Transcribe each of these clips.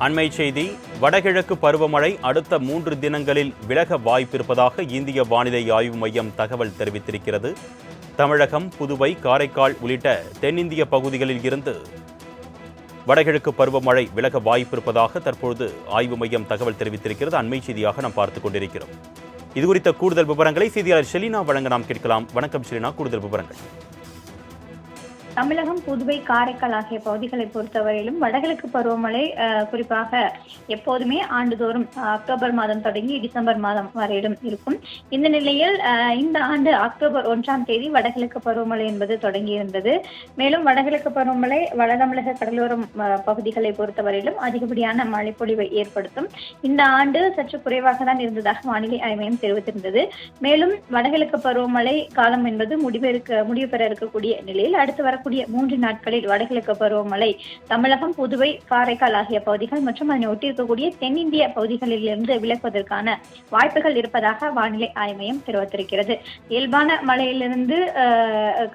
அண்மை செய்தி. வடகிழக்கு பருவமழை அடுத்த 3 தினங்களில் விலக வாய்ப்பிருப்பதாக இந்திய வானிலை ஆய்வு மையம் தகவல் தெரிவித்திருக்கிறது. தமிழகம், புதுவை, காரைக்கால் உள்ளிட்ட தென்னிந்திய பகுதிகளில் இருந்து வடகிழக்கு பருவமழை விலக வாய்ப்பிருப்பதாக தற்பொழுது ஆய்வு மையம் தகவல் தெரிவித்திருக்கிறது. அண்மை செய்தியாக நாம் பார்த்துக் கொண்டிருக்கிறோம். இதுகுறித்த கூடுதல் விவரங்களை செய்தியாளர் ஷெலினா வழங்க நாம் கேட்கலாம். வணக்கம் ஷெலினா, கூடுதல் விவரங்கள். தமிழகம், புதுவை, காரைக்கால் ஆகிய பகுதிகளை பொறுத்தவரையிலும் வடகிழக்கு பருவமழை குறிப்பாக எப்போதுமே ஆண்டுதோறும் அக்டோபர் மாதம் தொடங்கி டிசம்பர் மாதம் வரையிலும் இருக்கும். இந்த நிலையில் இந்த ஆண்டு அக்டோபர் 1ஆம் தேதி வடகிழக்கு பருவமழை என்பது தொடங்கியிருந்தது. மேலும் வடகிழக்கு பருவமழை வட தமிழக கடலோரம் பகுதிகளை பொறுத்தவரையிலும் அதிகப்படியான மழைப்பொழிவை ஏற்படுத்தும். இந்த ஆண்டு சற்று குறைவாக தான் இருந்ததாக வானிலை ஆய்வு மையம் தெரிவித்திருந்தது. மேலும் வடகிழக்கு பருவமழை காலம் என்பது முடிவு பெற இருக்கக்கூடிய நிலையில் அடுத்து வரக்கூடிய 3 நாட்களில் வடகிழக்கு பருவமழை தமிழகம், புதுவை, காரைக்கால் ஆகிய பகுதிகள் மற்றும் அதனை ஒட்டியிருக்கக்கூடிய தென்னிந்திய பகுதிகளில் இருந்து விலகுவதற்கான வாய்ப்புகள் இருப்பதாக வானிலை ஆய்வு மையம் தெரிவித்திருக்கிறது. இயல்பான மழையிலிருந்து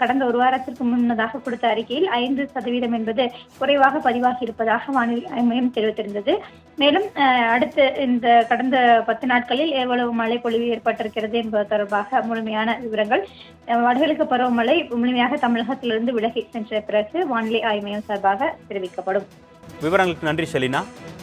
கடந்த ஒரு வாரத்திற்கு முன்னதாக கொடுத்த அறிக்கையில் 5% என்பது குறைவாக பதிவாகி இருப்பதாக வானிலை ஆய்வு மையம் தெரிவித்திருந்தது. மேலும் அடுத்து இந்த கடந்த 10 நாட்களில் எவ்வளவு மழை பொழிவு ஏற்பட்டிருக்கிறது என்பது தொடர்பாக முழுமையான விவரங்கள் வடகிழக்கு பருவமழை முழுமையாக தமிழகத்திலிருந்து விலகி சென்ற பிறகு வானிலை ஆய்வு மையம் சார்பாக தெரிவிக்கப்படும். விவரங்களுக்கு நன்றி ஷெலினா.